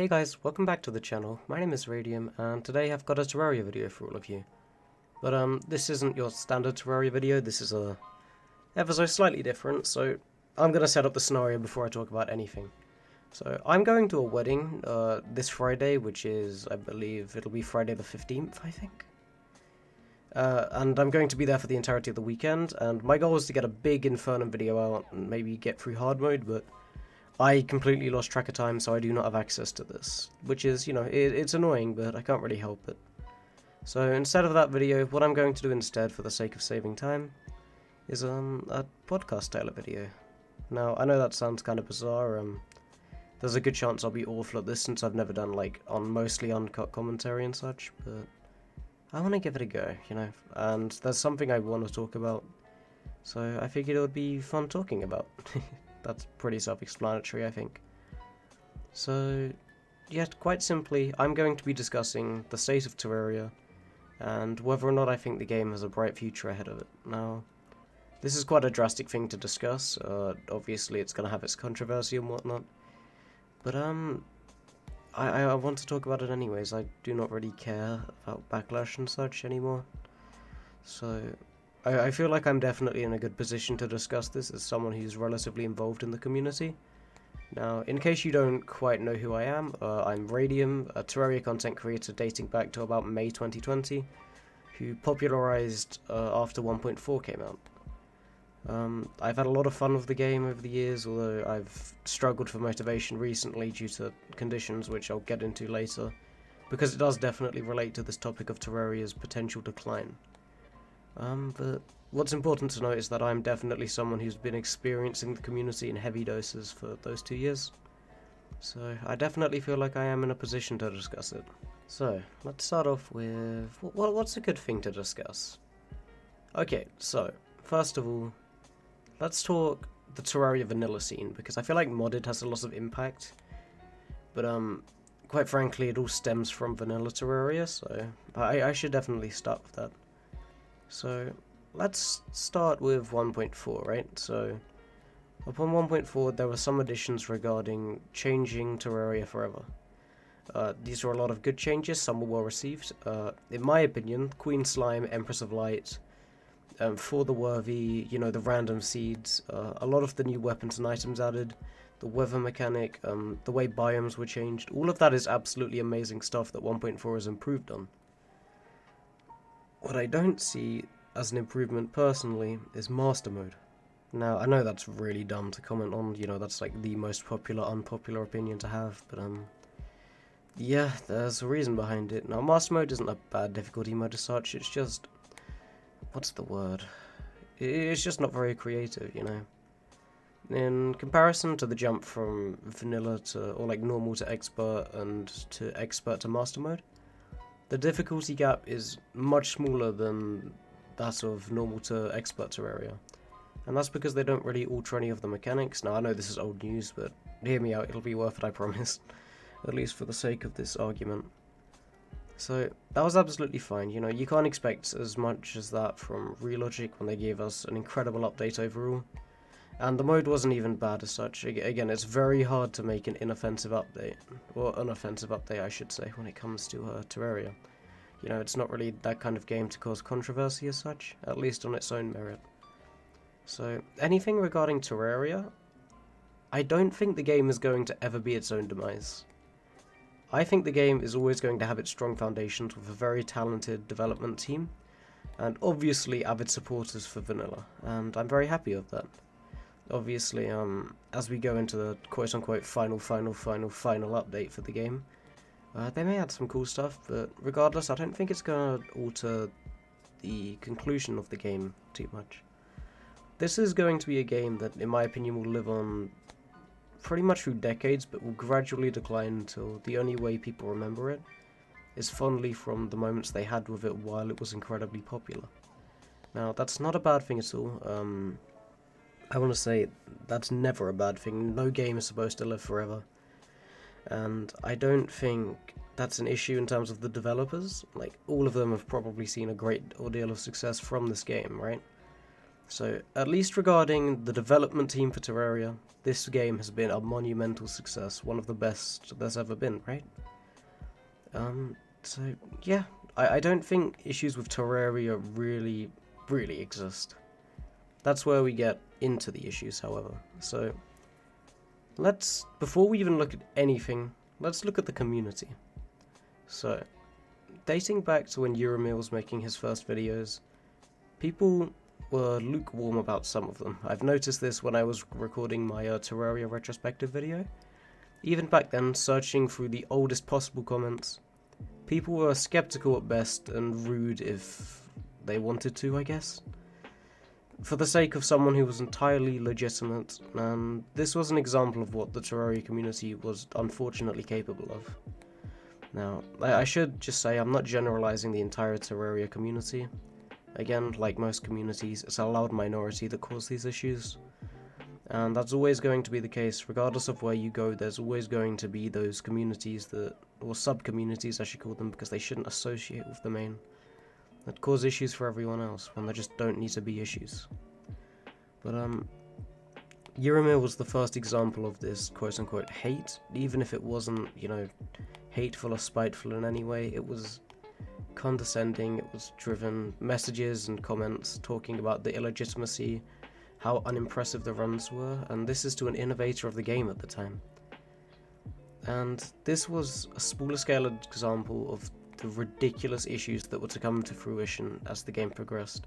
Hey guys, welcome back to the channel. My name is Radium, and today I've got a Terraria video for all of you. But this isn't your standard Terraria video, this is ever so slightly different, so I'm gonna set up the scenario before I talk about anything. So, I'm going to a wedding, this Friday, which is, I believe, it'll be Friday the 15th, I think? And I'm going to be there for the entirety of the weekend, and my goal is to get a big Infernum video out and maybe get through hard mode, but I completely lost track of time, so I do not have access to this, which is, it's annoying, but I can't really help it. So instead of that video, what I'm going to do instead, for the sake of saving time, is a podcast-style video. Now, I know that sounds kind of bizarre, there's a good chance I'll be awful at this since I've never done, mostly uncut commentary and such, but I want to give it a go, and there's something I want to talk about, so I figured it would be fun talking about. That's pretty self-explanatory, I think. So, yeah, quite simply, I'm going to be discussing the state of Terraria, and whether or not I think the game has a bright future ahead of it. Now, this is quite a drastic thing to discuss, obviously it's going to have its controversy and whatnot, but I want to talk about it anyways. I do not really care about backlash and such anymore, so I feel like I'm definitely in a good position to discuss this as someone who's relatively involved in the community. Now, in case you don't quite know who I am, I'm Radium, a Terraria content creator dating back to about May 2020, who popularized after 1.4 came out. I've had a lot of fun with the game over the years, although I've struggled for motivation recently due to conditions which I'll get into later, because it does definitely relate to this topic of Terraria's potential decline. But what's important to note is that I'm definitely someone who's been experiencing the community in heavy doses for those 2 years. So I definitely feel like I am in a position to discuss it. So, let's start off with, what's a good thing to discuss? Okay, so, first of all, let's talk the Terraria vanilla scene, because I feel like modded has a lot of impact, but quite frankly it all stems from vanilla Terraria, so I should definitely start with that. So, let's start with 1.4, right? So, upon 1.4, there were some additions regarding changing Terraria forever. These were a lot of good changes, some were well received. In my opinion, Queen Slime, Empress of Light, For the Worthy, the random seeds, a lot of the new weapons and items added, the weather mechanic, the way biomes were changed, all of that is absolutely amazing stuff that 1.4 has improved on. What I don't see as an improvement personally is Master Mode. Now, I know that's really dumb to comment on, that's like the most popular, unpopular opinion to have, but yeah, there's a reason behind it. Now, Master Mode isn't a bad difficulty mode as such, it's just, what's the word? It's just not very creative, In comparison to the jump from vanilla to, or like normal to expert and to expert to Master Mode, the difficulty gap is much smaller than that of normal to expert Terraria. And that's because they don't really alter any of the mechanics. Now, I know this is old news, but hear me out, it'll be worth it, I promise. At least for the sake of this argument. So, that was absolutely fine. You can't expect as much as that from Relogic when they gave us an incredible update overall. And the mode wasn't even bad as such. Again, it's very hard to make an inoffensive update, or unoffensive update I should say, when it comes to Terraria. It's not really that kind of game to cause controversy as such, at least on its own merit. So, anything regarding Terraria, I don't think the game is going to ever be its own demise. I think the game is always going to have its strong foundations with a very talented development team, and obviously avid supporters for vanilla, and I'm very happy with that. Obviously, as we go into the quote-unquote final update for the game, they may add some cool stuff, but regardless, I don't think it's going to alter the conclusion of the game too much. This is going to be a game that, in my opinion, will live on pretty much through decades, but will gradually decline until the only way people remember it is fondly from the moments they had with it while it was incredibly popular. Now, that's not a bad thing at all. I want to say that's never a bad thing. No game is supposed to live forever. And I don't think that's an issue in terms of the developers. Like, all of them have probably seen a great ordeal of success from this game, right? So, at least regarding the development team for Terraria, this game has been a monumental success, one of the best there's ever been, right? So, yeah, I don't think issues with Terraria really exist. That's where we get into the issues, however. So, before we even look at anything, let's look at the community. So, dating back to when Euromir was making his first videos, people were lukewarm about some of them. I've noticed this when I was recording my Terraria retrospective video. Even back then, searching through the oldest possible comments, people were skeptical at best and rude if they wanted to, I guess. For the sake of someone who was entirely legitimate, and this was an example of what the Terraria community was unfortunately capable of. Now, I should just say I'm not generalizing the entire Terraria community. Again, like most communities, it's a loud minority that cause these issues. And that's always going to be the case, regardless of where you go. There's always going to be those communities or sub-communities I should call them, because they shouldn't associate with the main, that cause issues for everyone else, when there just don't need to be issues. But, Euromir was the first example of this quote-unquote hate, even if it wasn't, hateful or spiteful in any way. It was condescending, it was driven messages and comments talking about the illegitimacy, how unimpressive the runs were, and this is to an innovator of the game at the time. And this was a smaller scale example of the ridiculous issues that were to come to fruition as the game progressed.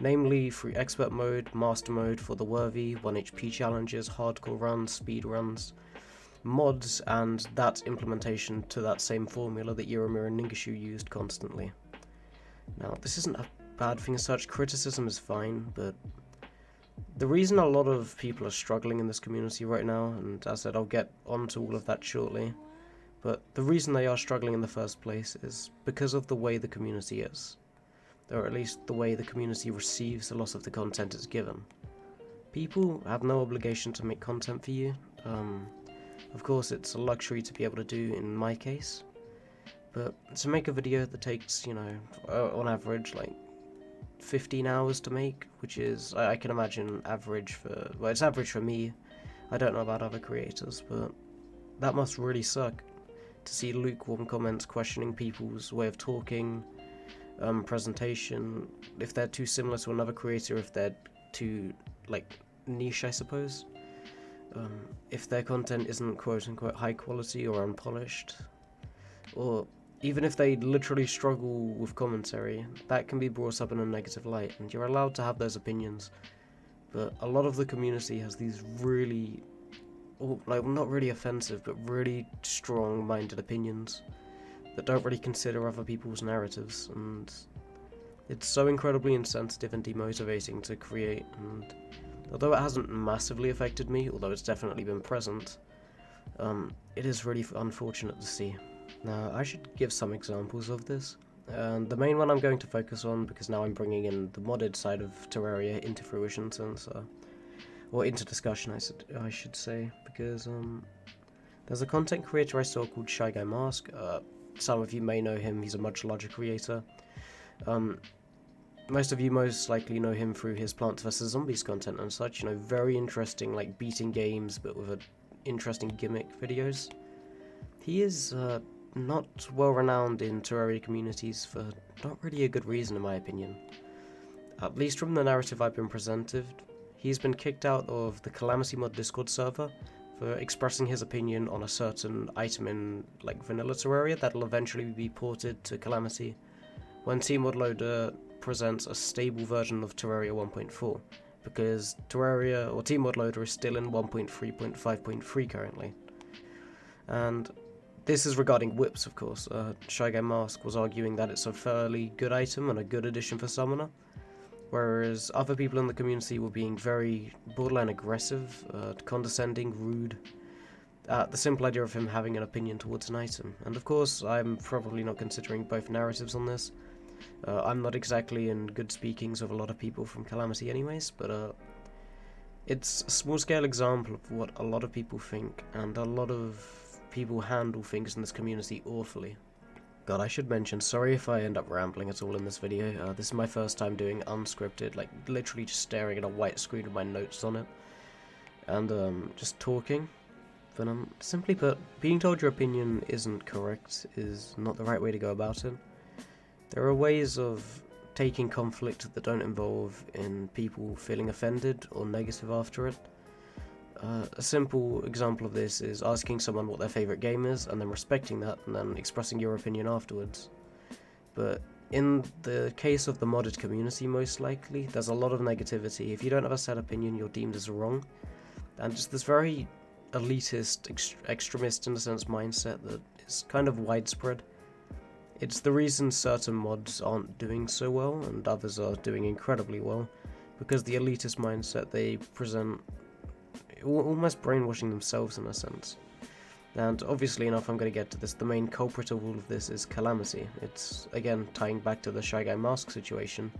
Namely, through expert mode, master mode for the worthy, 1 HP challenges, hardcore runs, speed runs, mods, and that implementation to that same formula that Euromir and Ningashu used constantly. Now, this isn't a bad thing as such, criticism is fine, but the reason a lot of people are struggling in this community right now, and as I said, I'll get onto all of that shortly, but the reason they are struggling in the first place is because of the way the community is, or at least the way the community receives a lot of the content it's given. People have no obligation to make content for you. Of course, it's a luxury to be able to do in my case, but to make a video that takes, on average, like 15 hours to make, which is, I can imagine, it's average for me. I don't know about other creators, but that must really suck to see lukewarm comments questioning people's way of talking, presentation, if they're too similar to another creator, if they're too, niche, I suppose. If their content isn't quote-unquote high quality or unpolished, or even if they literally struggle with commentary, that can be brought up in a negative light, and you're allowed to have those opinions. But a lot of the community has these really, not really offensive, but really strong-minded opinions that don't really consider other people's narratives, and it's so incredibly insensitive and demotivating to create, and although it hasn't massively affected me, although it's definitely been present, it is really unfortunate to see. Now, I should give some examples of this, and the main one I'm going to focus on, because now I'm bringing in the modded side of Terraria into fruition, or into discussion, I should say, because there's a content creator I saw called Shy Guy Mask. Some of you may know him, he's a much larger creator. Most of you most likely know him through his Plants vs Zombies content and such, very interesting, beating games, but with interesting gimmick videos. He is not well renowned in Terraria communities for not really a good reason, in my opinion. At least from the narrative I've been presented, he's been kicked out of the Calamity Mod Discord server for expressing his opinion on a certain item in vanilla Terraria that'll eventually be ported to Calamity when Tmod Loader presents a stable version of Terraria 1.4, because Terraria or Tmod Loader is still in 1.3.5.3 currently. And this is regarding whips, of course. Shy Guy Mask was arguing that it's a fairly good item and a good addition for Summoner, whereas other people in the community were being very borderline aggressive, condescending, rude, at the simple idea of him having an opinion towards an item. And of course, I'm probably not considering both narratives on this. I'm not exactly in good speakings with a lot of people from Calamity anyways, but it's a small-scale example of what a lot of people think, and a lot of people handle things in this community awfully. God, I should mention, sorry if I end up rambling at all in this video. This is my first time doing unscripted, like literally just staring at a white screen with my notes on it. And just talking. But simply put, being told your opinion isn't correct is not the right way to go about it. There are ways of taking conflict that don't involve in people feeling offended or negative after it. A simple example of this is asking someone what their favourite game is, and then respecting that, and then expressing your opinion afterwards. But in the case of the modded community, most likely, there's a lot of negativity. If you don't have a set opinion, you're deemed as wrong. And just this very elitist, extremist, in a sense, mindset that is kind of widespread. It's the reason certain mods aren't doing so well, and others are doing incredibly well, because the elitist mindset they present almost brainwashing themselves in a sense. And obviously enough, I'm going to get to this, the main culprit of all of this is Calamity. It's, again, tying back to the Shy Guy Mask situation.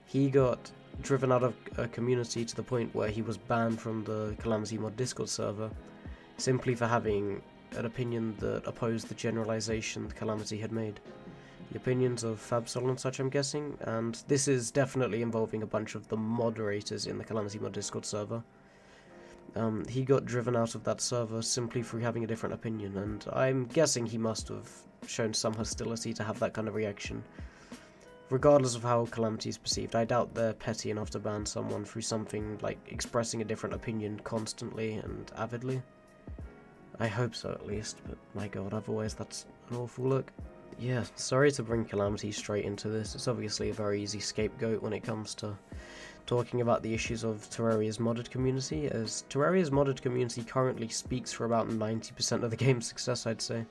He got driven out of a community to the point where he was banned from the Calamity mod Discord server, simply for having an opinion that opposed the generalization Calamity had made. The opinions of Fabsol and such, I'm guessing, and this is definitely involving a bunch of the moderators in the Calamity mod Discord server. He got driven out of that server simply for having a different opinion, and I'm guessing he must have shown some hostility to have that kind of reaction. Regardless of how Calamity is perceived, I doubt they're petty enough to ban someone through something like expressing a different opinion constantly and avidly. I hope so, at least, but my god, otherwise that's an awful look. Yeah, sorry to bring Calamity straight into this. It's obviously a very easy scapegoat when it comes to talking about the issues of Terraria's modded community, as Terraria's modded community currently speaks for about 90% of the game's success, I'd say.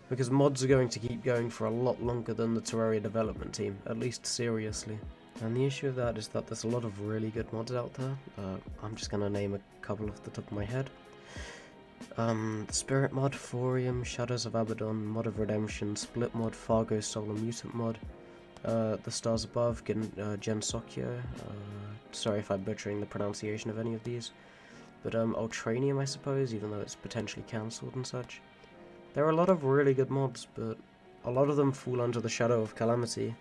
Because mods are going to keep going for a lot longer than the Terraria development team, at least seriously. And the issue of that is that there's a lot of really good mods out there. I'm just going to name a couple off the top of my head. Spirit mod, Thorium, Shadows of Abaddon, Mod of Redemption, Split mod, Fargo Solar Mutant mod, The Stars Above, Gen Sokyo, sorry if I'm butchering the pronunciation of any of these, but Ultranium I suppose, even though it's potentially cancelled and such. There are a lot of really good mods, but a lot of them fall under the shadow of Calamity,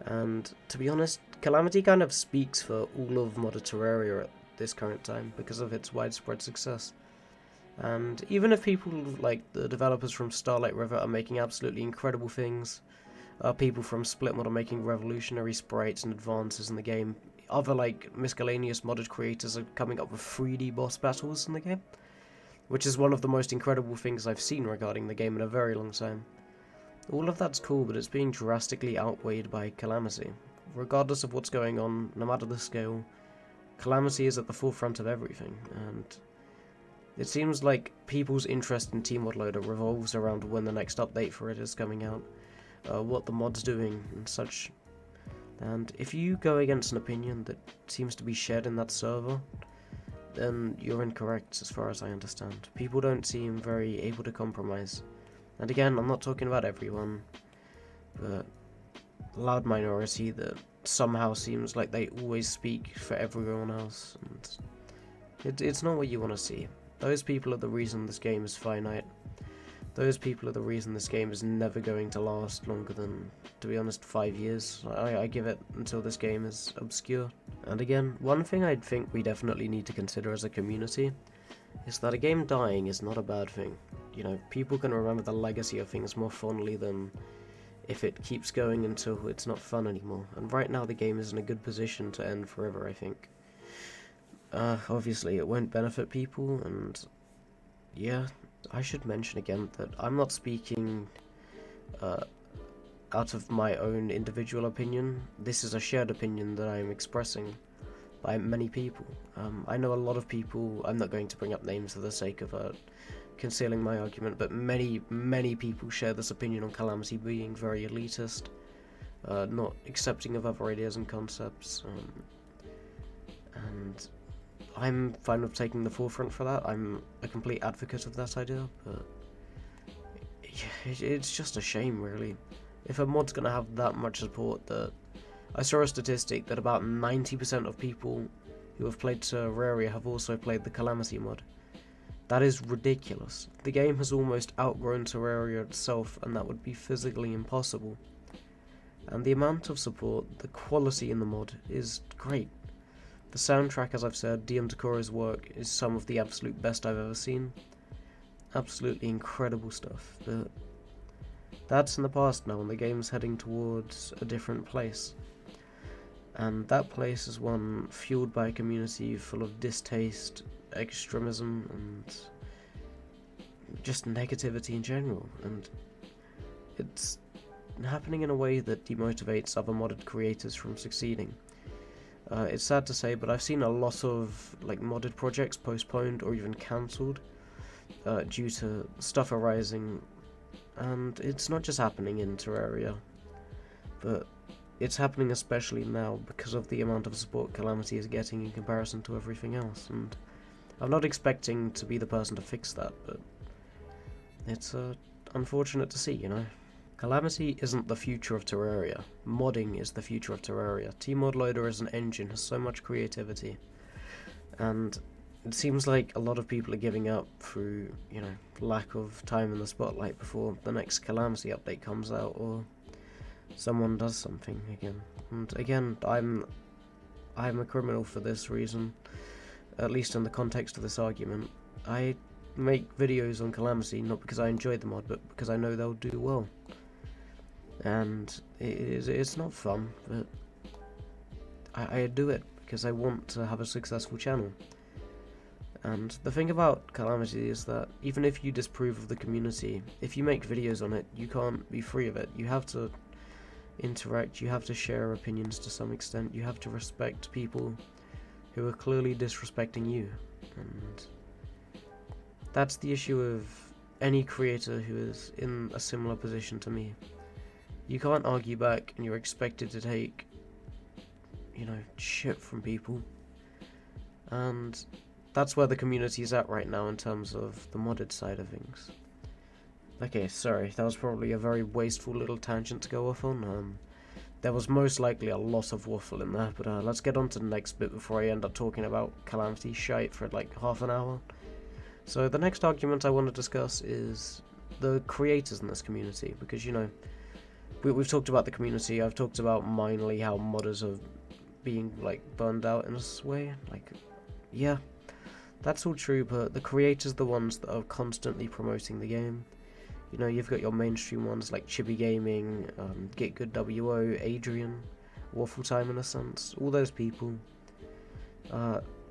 and to be honest, Calamity kind of speaks for all of modded Terraria at this current time because of its widespread success. And even if people like the developers from Starlight River are making absolutely incredible things, people from Splitmod are making revolutionary sprites and advances in the game, other like miscellaneous modded creators are coming up with 3D boss battles in the game, which is one of the most incredible things I've seen regarding the game in a very long time. All of that's cool, but it's being drastically outweighed by Calamity. Regardless of what's going on, no matter the scale, Calamity is at the forefront of everything, and it seems like people's interest in Team Mod Loader revolves around when the next update for it is coming out, what the mod's doing and such. And if you go against an opinion that seems to be shared in that server, then you're incorrect as far as I understand. People don't seem very able to compromise. And again, I'm not talking about everyone, but a loud minority that somehow seems like they always speak for everyone else, and it's not what you want to see. Those people are the reason this game is finite. Those people are the reason this game is never going to last longer than, to be honest, 5 years. I give it until this game is obscure. And again, one thing I'd think we definitely need to consider as a community is that a game dying is not a bad thing. You know, people can remember the legacy of things more fondly than if it keeps going until it's not fun anymore. And right now the game is in a good position to end forever, I think. Obviously it won't benefit people, and yeah, I should mention again that I'm not speaking out of my own individual opinion. This is a shared opinion that I'm expressing by many people. I know a lot of people, I'm not going to bring up names for the sake of concealing my argument, but many people share this opinion on Calamity being very elitist, not accepting of other ideas and concepts, and I'm fine with taking the forefront for that. I'm a complete advocate of that idea, but it's just a shame, really. If a mod's gonna have that much support, that I saw a statistic that about 90% of people who have played Terraria have also played the Calamity mod. That is ridiculous. The game has almost outgrown Terraria itself, and that would be physically impossible. And the amount of support, the quality in the mod is great. The soundtrack, as I've said, DM Takura's work is some of the absolute best I've ever seen. Absolutely incredible stuff, but that's in the past now, and the game's heading towards a different place. And that place is one fueled by a community full of distaste, extremism, and just negativity in general. And it's happening in a way that demotivates other modded creators from succeeding. It's sad to say, but I've seen a lot of modded projects postponed or even cancelled due to stuff arising, and it's not just happening in Terraria, but it's happening especially now because of the amount of support Calamity is getting in comparison to everything else, and I'm not expecting to be the person to fix that, but it's unfortunate to see, you know. Calamity isn't the future of Terraria. Modding is the future of Terraria. Tmod Loader as an engine has so much creativity, and it seems like a lot of people are giving up through, lack of time in the spotlight before the next Calamity update comes out, or someone does something again. And again, I'm a criminal for this reason, at least in the context of this argument. I make videos on Calamity not because I enjoy the mod, but because I know they'll do well. And it's not fun, but I do it because I want to have a successful channel. And the thing about Calamity is that even if you disapprove of the community, if you make videos on it, you can't be free of it. You have to interact, you have to share opinions to some extent, you have to respect people who are clearly disrespecting you. And that's the issue of any creator who is in a similar position to me. You can't argue back, and you're expected to take, shit from people. And that's where the community is at right now in terms of the modded side of things. Okay, sorry, that was probably a very wasteful little tangent to go off on. There was most likely a lot of waffle in there, but let's get on to the next bit before I end up talking about Calamity shite for half an hour. So the next argument I want to discuss is the creators in this community, because, we've talked about the community, I've talked about minorly how modders are being, burned out in this way. Yeah, that's all true, but the creators are the ones that are constantly promoting the game. You've got your mainstream ones like Chibi Gaming, Get Good WO, Adrian, Waffle Time in a sense, all those people.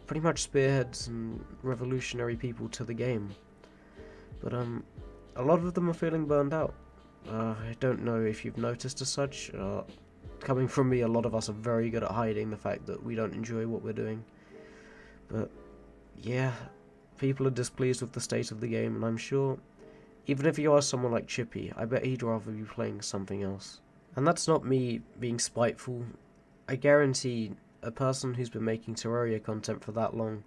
Pretty much spearheads and revolutionary people to the game. But a lot of them are feeling burned out. I don't know if you've noticed as such. Coming from me, a lot of us are very good at hiding the fact that we don't enjoy what we're doing. But yeah, people are displeased with the state of the game, and I'm sure, even if you are someone like Chippy, I bet he'd rather be playing something else. And that's not me being spiteful. I guarantee a person who's been making Terraria content for that long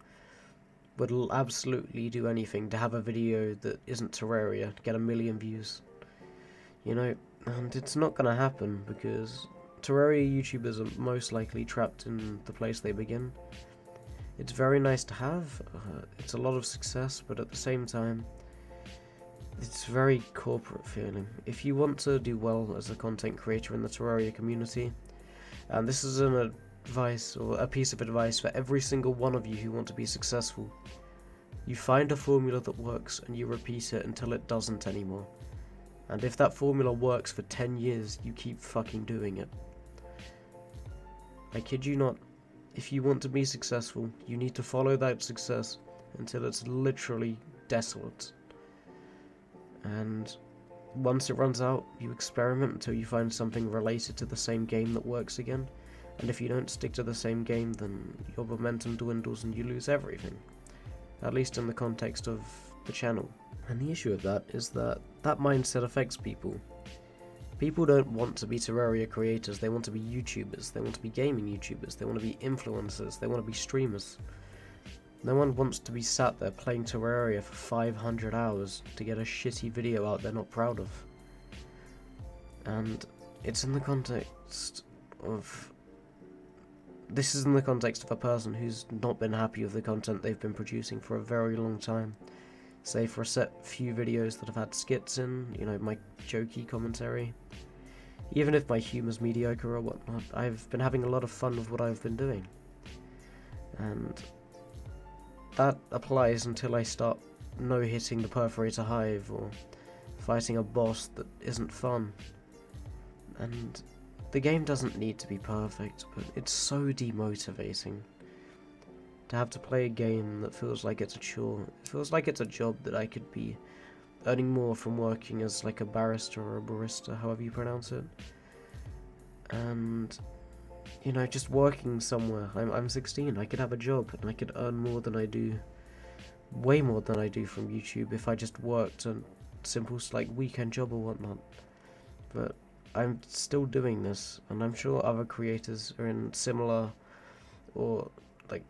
would absolutely do anything to have a video that isn't Terraria get 1 million views. And it's not gonna happen because Terraria YouTubers are most likely trapped in the place they begin. It's very nice to have, it's a lot of success, but at the same time, it's very corporate feeling. If you want to do well as a content creator in the Terraria community, and this is an advice, or a piece of advice for every single one of you who want to be successful, you find a formula that works and you repeat it until it doesn't anymore. And if that formula works for 10 years, you keep fucking doing it. I kid you not. If you want to be successful, you need to follow that success until it's literally desolate. And once it runs out, you experiment until you find something related to the same game that works again. And if you don't stick to the same game, then your momentum dwindles and you lose everything. At least in the context of the channel. And the issue of that is that mindset affects people. People don't want to be Terraria creators, they want to be YouTubers, they want to be gaming YouTubers, they want to be influencers, they want to be streamers. No one wants to be sat there playing Terraria for 500 hours to get a shitty video out they're not proud of. And it's in the context of... This is in the context of a person who's not been happy with the content they've been producing for a very long time. say for a set few videos that have had skits in, you know, my jokey commentary. Even if my humour's mediocre or whatnot, I've been having a lot of fun with what I've been doing. And that applies until I start no-hitting the perforator hive or fighting a boss that isn't fun. And the game doesn't need to be perfect, but it's so demotivating to have to play a game that feels like it's a chore. It feels like it's a job that I could be earning more from working as like a barrister or a barista, however you pronounce it. And, you know, just working somewhere. I'm 16, I could have a job and I could earn more than I do, way more than I do from YouTube if I just worked a simple like weekend job or whatnot. But I'm still doing this, and I'm sure other creators are in similar or like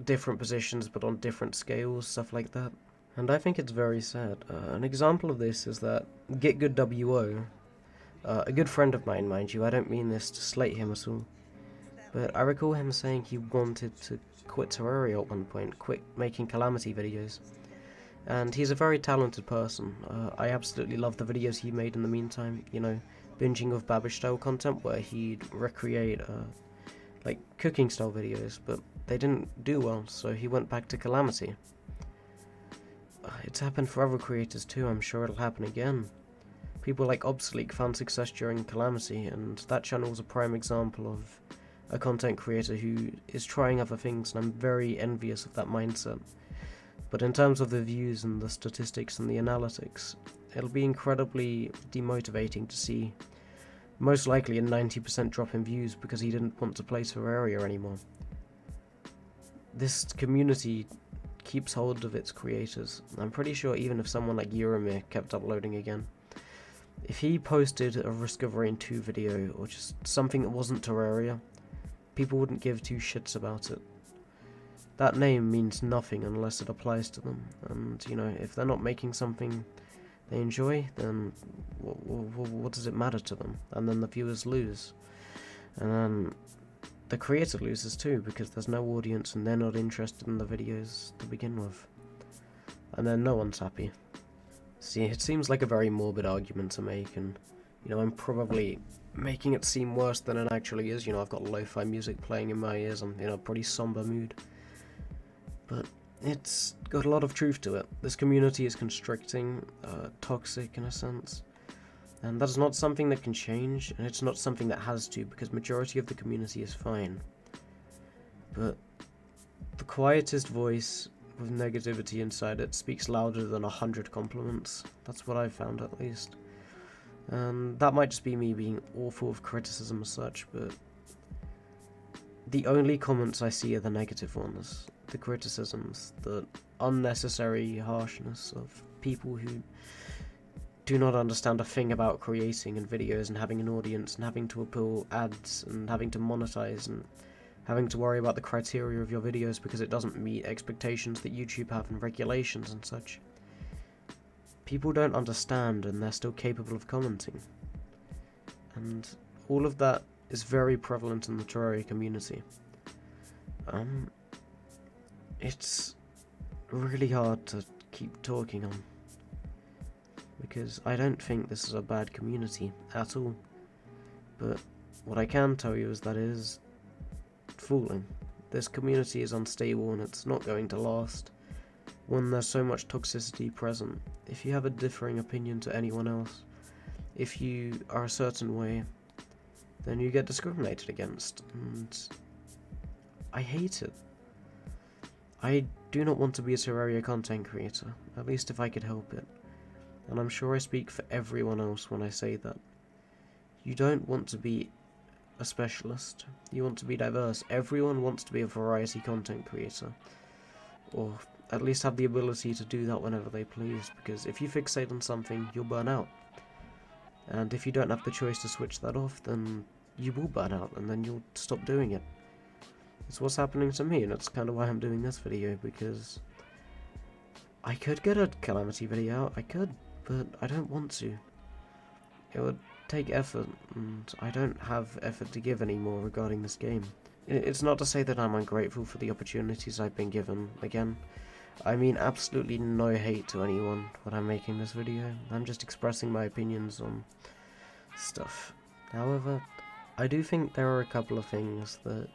different positions but on different scales, stuff like that. And I think it's very sad. An example of this is that GetGoodWO, a good friend of mine, mind you, I don't mean this to slate him at all, but I recall him saying he wanted to quit Terraria at one point, quit making Calamity videos. And he's a very talented person. I absolutely love the videos he made in the meantime, you know, binging of Babish style content where he'd recreate like cooking style videos, but they didn't do well, so he went back to Calamity. It's happened for other creators too, I'm sure it'll happen again. People like Obsleek found success during Calamity, and that channel is a prime example of a content creator who is trying other things, and I'm very envious of that mindset. But in terms of the views and the statistics and the analytics, it'll be incredibly demotivating to see most likely a 90% drop in views because he didn't want to play Terraria anymore. This community keeps hold of its creators. I'm pretty sure even if someone like Euromir kept uploading again, if he posted a Risk of Rain 2 video or just something that wasn't Terraria, people wouldn't give two shits about it. That name means nothing unless it applies to them, and you know, if they're not making something they enjoy, then what does it matter to them? And then the viewers lose, and then the creator loses too, because there's no audience and they're not interested in the videos to begin with, and then no one's happy. See, it seems like a very morbid argument to make, and you know, I'm probably making it seem worse than it actually is. You know, I've got lo-fi music playing in my ears, I'm in a pretty somber mood. But it's got a lot of truth to it. This community is constricting, toxic in a sense, and that is not something that can change, and it's not something that has to, because majority of the community is fine. But the quietest voice with negativity inside it speaks louder than 100 compliments. That's what I've found, at least. And that might just be me being awful with criticism as such, but the only comments I see are the negative ones, the criticisms, the unnecessary harshness of people who do not understand a thing about creating and videos and having an audience and having to appeal ads and having to monetize and having to worry about the criteria of your videos because it doesn't meet expectations that YouTube have and regulations and such. People don't understand and they're still capable of commenting. And all of that is very prevalent in the Terraria community. It's really hard to keep talking on, because I don't think this is a bad community at all, but what I can tell you is that it is fooling. This community is unstable and it's not going to last when there's so much toxicity present. If you have a differing opinion to anyone else, if you are a certain way, then you get discriminated against, and I hate it. I do not want to be a Terraria content creator, at least if I could help it, and I'm sure I speak for everyone else when I say that. You don't want to be a specialist, you want to be diverse. Everyone wants to be a variety content creator, or at least have the ability to do that whenever they please, because if you fixate on something, you'll burn out. And if you don't have the choice to switch that off, then you will burn out, and then you'll stop doing it. It's what's happening to me, and that's kind of why I'm doing this video, because I could get a Calamity video out, I could, but I don't want to. It would take effort, and I don't have effort to give anymore regarding this game. It's not to say that I'm ungrateful for the opportunities I've been given. Again, I mean absolutely no hate to anyone when I'm making this video. I'm just expressing my opinions on stuff. However, I do think there are a couple of things that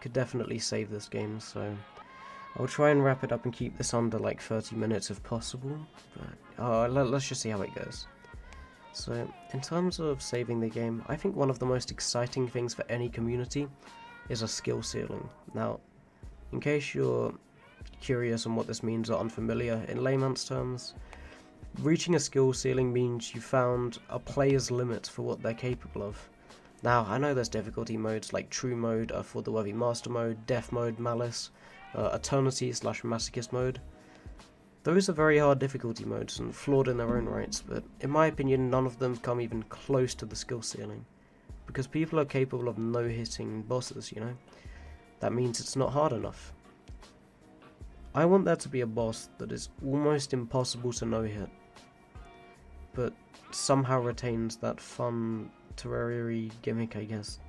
could definitely save this game, so I'll try and wrap it up and keep this under like 30 minutes if possible, but let's just see how it goes. So, in terms of saving the game, I think one of the most exciting things for any community is a skill ceiling. Now, in case you're curious on what this means or unfamiliar, in layman's terms, reaching a skill ceiling means you found a player's limit for what they're capable of. Now, I know there's difficulty modes like True Mode, For the Worthy Master Mode, Death Mode, Malice, Eternity/Masochist Mode. Those are very hard difficulty modes and flawed in their own rights, but in my opinion none of them come even close to the skill ceiling. Because people are capable of no-hitting bosses, you know? That means it's not hard enough. I want there to be a boss that is almost impossible to no-hit, but somehow retains that fun Terraria gimmick, I guess.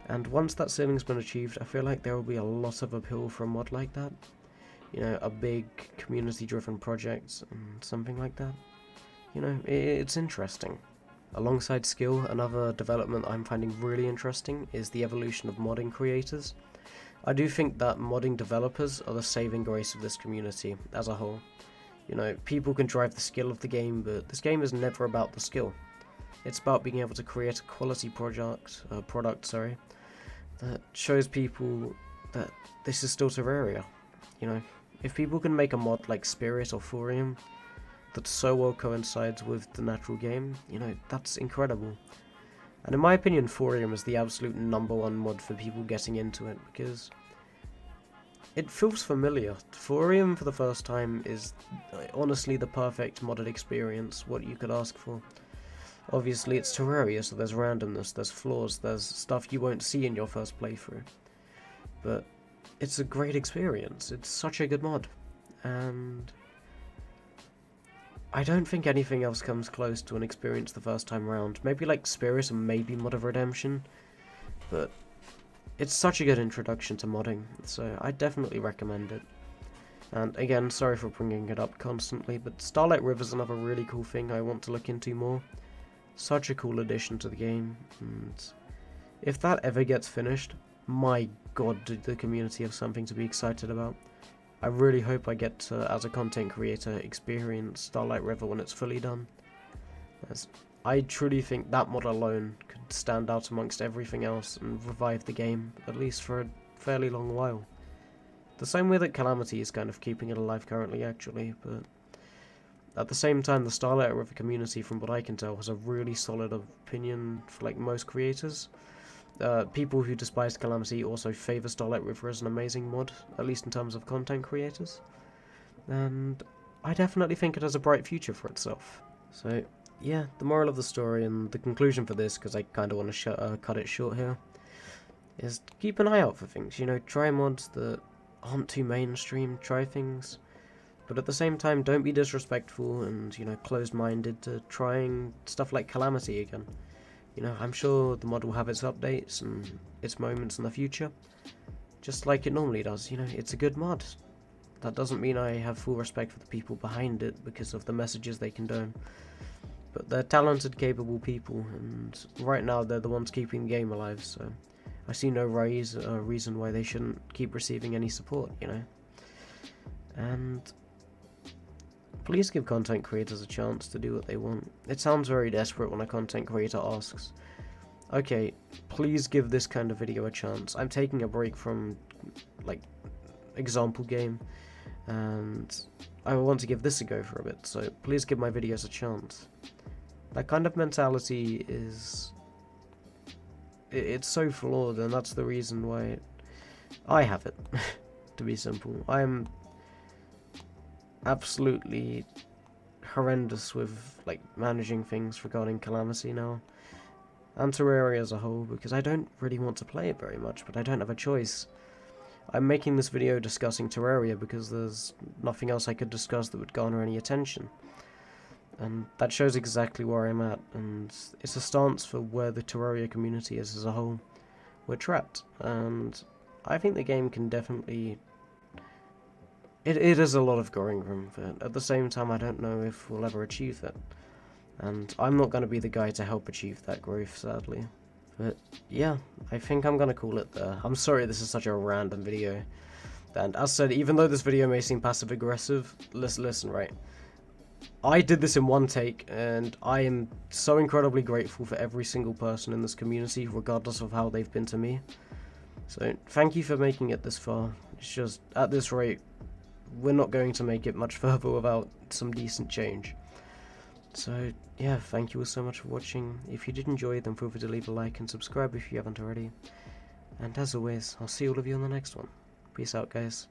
And once that ceiling's been achieved, I feel like there will be a lot of appeal for a mod like that. You know, a big community-driven project and something like that. You know, it's interesting. Alongside skill, another development I'm finding really interesting is the evolution of modding creators. I do think that modding developers are the saving grace of this community as a whole. You know, people can drive the skill of the game, but this game is never about the skill. It's about being able to create a quality product, that shows people that this is still Terraria. You know, if people can make a mod like Spirit or Thorium that so well coincides with the natural game, you know, that's incredible. And in my opinion, Thorium is the absolute #1 mod for people getting into it, because it feels familiar. Thorium for the first time is honestly the perfect modded experience, what you could ask for. Obviously it's Terraria, so there's randomness, there's flaws, there's stuff you won't see in your first playthrough. But it's a great experience, it's such a good mod, and I don't think anything else comes close to an experience the first time around. Maybe like Spirit and maybe Mod of Redemption, but it's such a good introduction to modding, so I definitely recommend it. And again, sorry for bringing it up constantly, but Starlight River's another really cool thing I want to look into more. Such a cool addition to the game, and if that ever gets finished, my god, did the community have something to be excited about. I really hope I get to, as a content creator, experience Starlight River when it's fully done, as I truly think that mod alone could stand out amongst everything else and revive the game, at least for a fairly long while. The same way that Calamity is kind of keeping it alive currently, actually, but at the same time, the Starlight River community, from what I can tell, has a really solid opinion for like most creators. People who despise Calamity also favour Starlight River as an amazing mod, at least in terms of content creators. And I definitely think it has a bright future for itself. So, yeah, the moral of the story and the conclusion for this, because I kind of want to cut it short here, is keep an eye out for things. You know, try mods that aren't too mainstream, try things, but at the same time don't be disrespectful and, you know, closed-minded to trying stuff like Calamity again. You know, I'm sure the mod will have its updates and its moments in the future, just like it normally does. You know, it's a good mod. That doesn't mean I have full respect for the people behind it because of the messages they condone, but they're talented, capable people, and right now they're the ones keeping the game alive, so I see no reason why they shouldn't keep receiving any support, you know. And please give content creators a chance to do what they want. It sounds very desperate when a content creator asks, okay, please give this kind of video a chance. I'm taking a break from, like, example game, and I want to give this a go for a bit, so please give my videos a chance. That kind of mentality is... it's so flawed, and that's the reason why I have it, to be simple. I am absolutely horrendous with, like, managing things regarding Calamity now, and Terraria as a whole, because I don't really want to play it very much, but I don't have a choice. I'm making this video discussing Terraria because there's nothing else I could discuss that would garner any attention. And that shows exactly where I'm at, and it's a stance for where the Terraria community is as a whole. We're trapped, and I think the game can definitely it is a lot of growing room, but at the same time I don't know if we'll ever achieve it. And I'm not going to be the guy to help achieve that growth, sadly. But yeah, I think I'm going to call it there. I'm sorry this is such a random video. And as said, even though this video may seem passive-aggressive, listen, right. I did this in one take, and I am so incredibly grateful for every single person in this community, regardless of how they've been to me. So, thank you for making it this far. It's just, at this rate, we're not going to make it much further without some decent change. So, yeah, thank you all so much for watching. If you did enjoy, then feel free to leave a like and subscribe if you haven't already. And as always, I'll see all of you on the next one. Peace out, guys.